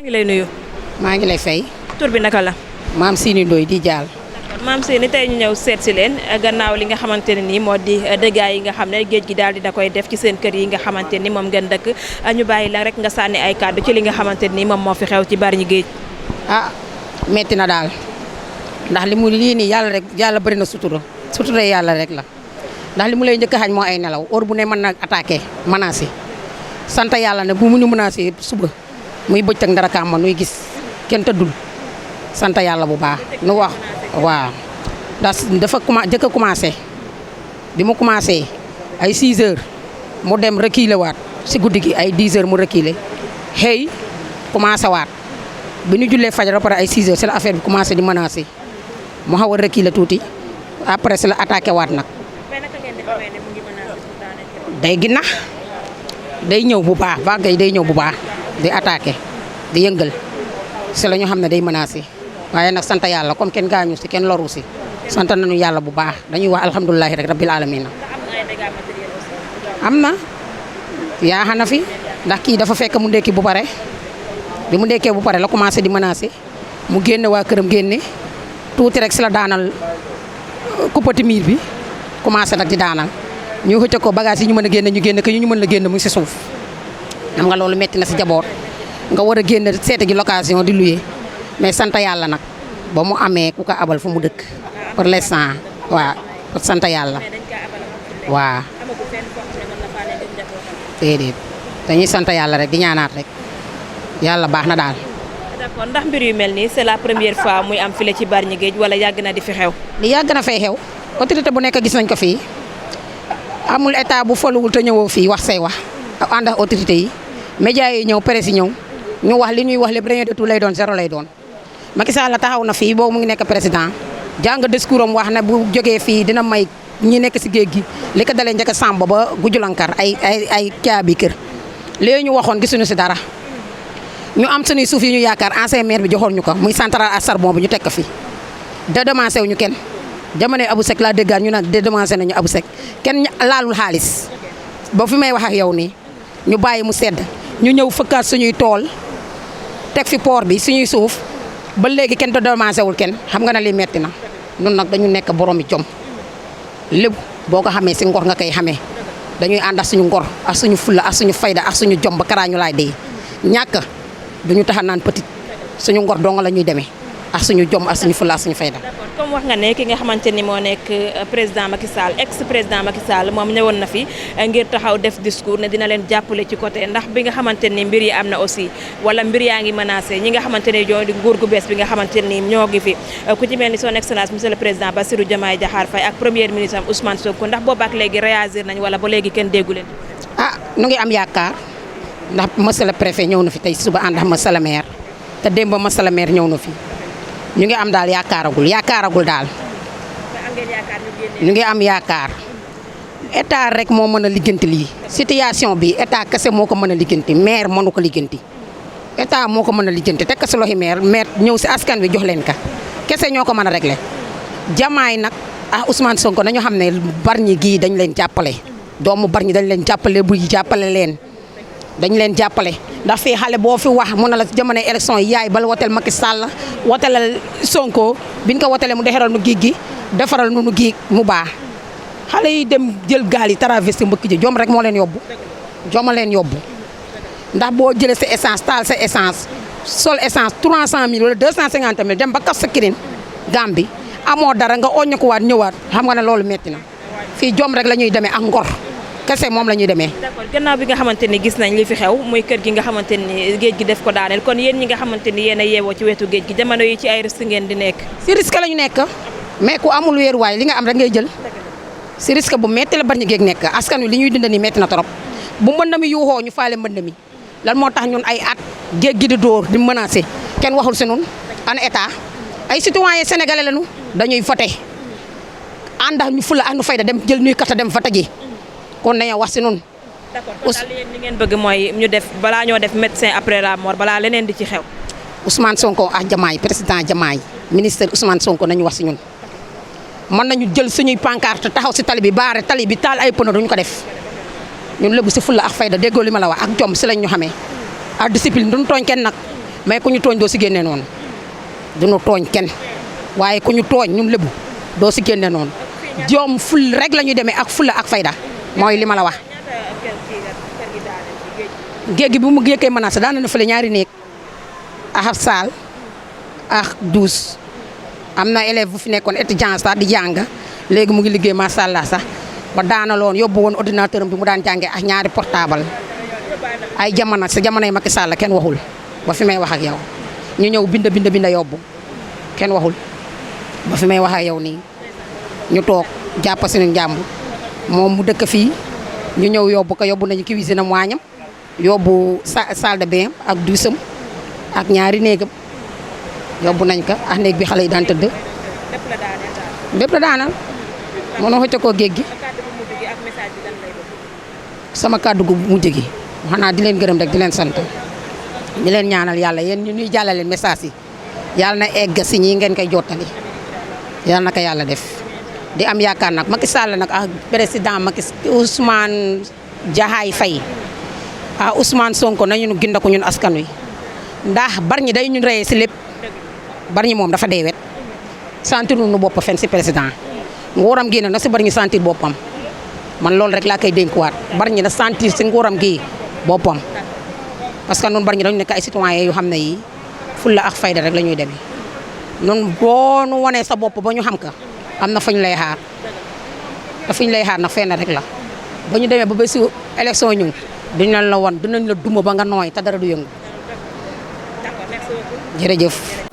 ngi lay nuyu. maa ngi lay fay. tur bi naka la. maam Sini Ndoye di jaal. maam Sini tey ñu ñëw seet si leen gannaaw li nga xamante ne nii moo di dégâts yi nga xam ne géej gi daal di da koy def ci seen kër yi nga xamante ni moom ngeen dëkk ñu bàyyi la rek nga sànni ay kàddu ci li nga xamante ni moom moo fi xew ci Bargny géej. metti na daal ndax li mu lii nii yàlla rek yàlla bëri na sutura yàlla rek la ndax li mu lay njëkk a xañ moo ay nelaw heure bu ne mën na attaqué menacé sant yàlla ne bu mu ñu menacé suba muy bëccëg ndara kaam ma nuy gis kenn tëddul sant yàlla bu baax nu wax waaw ndax dafa jëkk a commencé bi mu commencé ay 6 heures mu dem reculer waat si guddi gi ay 10 heures mu reculer xëy commencé waat bi ñu jullee fajar ba pare ay 6 heures c'est la affaire bi commencé di menacé mu xaw a reculer tuuti après c'est la attaqué waat nag. day ginnax day ñëw bu baax vague yi day ñëw bu baax di attaqué di yëngal c'est la ñu xam ne day menacé waaye nag sant yàlla comme kenn gaañu si kenn loru si sant nañu yàlla bu baax dañuy wax alhamdulilahi rek rabbil alamin am na yaa na fi ndax kii dafa fekk mu ndekki bu pare bi mu ndekkee bu pare la commencé di menacé mu génne waa këram génne tuuti rek si la daanal kuppati miir bi commencé nag di daanal ñu xëcc ko bagage yi ñu mën a génne ñu génne que ñu mën la génne mu si suuf xam nga loolu metti na si jaboot nga war a génne seete gi location di louer mais sant yàlla nag ba mu amee ku ko abal fu mu dëkk pour l'instant waaw pour sant yàlla waaw déedéet dañuy sant yàlla rek di ñaanaat rek yàlla baax na daal. d'accord ndax mbir yu mel nii c'est la première fois muy am file ci Bargny géej wala yàgg na di fi xew. li yàgg na fay xew autorité bu nekk gis nañ ko fii amul état bu faluwul te ñëwoo fii wax say wax ànd ak autorité yi médias yi ñëw presse yi ñëw ñu wax li ñuy wax lépp rien de tout lay doon zéro lay doon. Macky Sall la taxaw na fii boobu mu ngi nekk président jàng discours am wax na bu jógee fii dina may ñi nekk si géej gi li ko dalee njëkk a Samba ba Gujulankar ay caabi kër léegi ñu waxoon gisuñu si dara. ñu am suñuy suuf yi ñu yaakaar ancien maire bi joxoon ñu ko muy centrale à charbon bi ñu teg ko fi dédommagé wu ñu kenn jamono Abou Seck laa déggaat ñu naan dédommagé nañu Abou Seck kenn laalul xaalis ba fi may wax ak yow nii ñu bàyyi mu sedd ñu ñëw fëkkaat suñuy tool teg fi port bi suñuy suuf ba léegi kenn dédommagé wul kenn xam nga ne lii metti na ñun nag dañu nekk boromi jom lépp boo ko xamee si ngor nga koy xamee dañuy ànd ak suñu ngor ak suñu fulla ak suñu fayda ak suñu jom ba karaa ñu laay dee ñàkk duñu tax a naan petit suñu ngor dong la ñuy demee ak suñu jom ak suñu fulla ak suñu fayda. d'accord comme wax nga ne ki nga xamante ni moo nekk président Macky Sall ex président Macky Sall moom ñëwoon na fi ngir taxaw def discours ne dina leen jàppale ci côté ndax bi nga xamante ni mbir yi am na aussi wala mbir yaa ngi menacé ñi nga xamante ni ñoo di nguur gu bees bi nga xamante ni ñoo ngi fi ku ci mel ni son excellence monsieur le président Bassirou Diomaye Diakhar Faye ak premier ministre am Ousmane Sonko ndax boobaak léegi réagir nañ wala ba léegi kenn déggu leen. nu ngi am yaakaar. ndax monsieur le préfet ñëw na fi tey suba ànd ak monsieur le maire te démb monsieur le maire ñëw na fi ñu ngi am daal yaakaaragul daal. ñu ngi am yaakaar état rek moo mën a ligganti lii situation bi état kese moo ko mën a ligganti maire mënu ko ligganti état moo ko mën a ligganti teg ko si loxi maire ñëw si askan bi jox leen ka kese ñoo ko mën a régler Diomaye nag ah Ousmane Sonko nañu xam ne Bargny gii dañ leen jàppale doomu Bargny dañ leen jàppale bu jàppale leen. dañ leen jàppale ndax fii xale boo fi wax mun na la jamono élection yi yaay bala wotel Macky Sall wotelal Sonko biñ ko wotelee mu defaral nu géej gi defaral nu géej mu baax xale yi dem jël gaal yi traversé mbëkk ji jom rek moo leen yóbbu joma leen yóbbu ndax boo jëlee sa essence taal sa essence sol essence 300 000 wala 250 000 dem ba kaf sa kirin Gambie amoo dara nga oññu ko waat ñëwaat xam nga ne loolu metti na fii jom rek la ñuy demee ak ngor kese moom la ñuy demee. d'accord gannaaw bi nga xamante ni gis nañ li fi xew muy kër gi nga xamante ni géej gi def ko daaneel kon yéen ñi nga xamante ni yéen a yeewoo ci wetu géej gi jamono yi ci ay risque ngeen di nekk. si risque la ñu nekk mais ku amul wéeruwaay li nga am rek ngay jël si risque bu metti la Bargny géej nekk askan wi li ñuy dund nii metti na trop bu mbënd mi yuuxoo ñu faale mbënd mi lan moo tax ñun ay at géej gi di dóor di menacé kenn waxul si ñun an état ay citoyen sénégalais lañu dañuy voté ànd ak ñu fula ak ñu fayda dem jël ñuy kata dem voté ji kon nañoo wax si noonu. d'accord kon daal yéen li ngeen bëgg mooy ñu def balaa ñoo def médecin après la mort balaa leneen di ci xew. Ousmane Sonko ak Diomaye président Diomaye ministre Ousmane Sonko nañu wax si ñun mën nañu jël suñuy pancarte taxaw si tali bi baare tali bi taal ay pneu duñu ko def ñun léegi si fulla ak fayda déggoo li ma la wax ak jom si lañ ñu xamee ak discipline duñu tooñ kenn nag mais ku ñu tooñ doo si génne noonu duñu tooñ kenn waaye ku ñu tooñ ñun lébu doo si génne noonu joom ful rek la ñuy demee ak fulla ak fayda mooy li ma la wax. géej gi bu mu yëkkee menacé daan na fële ñaari néeg ak saal ak douze am na élève bu fi nekkoon étudiant sax di jàng léegi mu ngi liggéey macha allah sax ba daanaloon yóbbu woon ordinateur bi mu daan jàngee ak ñaari portable ay jamono sa jamonoy Macky Sall kenn waxul ba fi may wax ak yow ñu ñëw bind yóbbu kenn waxul ba fi may wax ak yow nii ñu toog jàpp suñu njàmbur moom mu dëkk fii ñu ñëw yóbbu nañu cuisine am waañam yóbbu salle de bain ak douche am ak ñaari néegam yóbbu nañ ko ak néeg bi xale yi daan tëdd. lépp la daanal mënoo xëcc koo géej gi. sama kàddu gu mujj gi xanaa di leen gërëm rek di leen sant di leen ñaanal yàlla yéen ñu ñuy jàllale message yi yàlla na egg si ñii ngeen koy jottali yàlla na ko yàlla def. di am yaakaar nag Macky Sall nag ak président Macky Ousmane Diakhaté Faye ah Ousmane Sonko nañu ginda ko ñun askan wi ndax Bargny day ñun reyee si lépp Bargny moom dafa dee wet sentir nu bopp fen si président nguuram gi na si Bargny sentir boppam man loolu rek laa koy dénkuwaat Bargny na sentir si nguuram gi boppam parce que noonu Bargny dañu nekk ay citoyen yu xam ne yi fulla ak fayda rek la ñuy demee noonu boo nu wanee sa bopp ba ñu xam ka am na fañ lay xaar te fuñ lay xaar nag fenn rek la ba ñu demee ba ba si élection ñëw dinañ la wan dinañ la duma ba nga nooy te dara du yëngu jërëjëf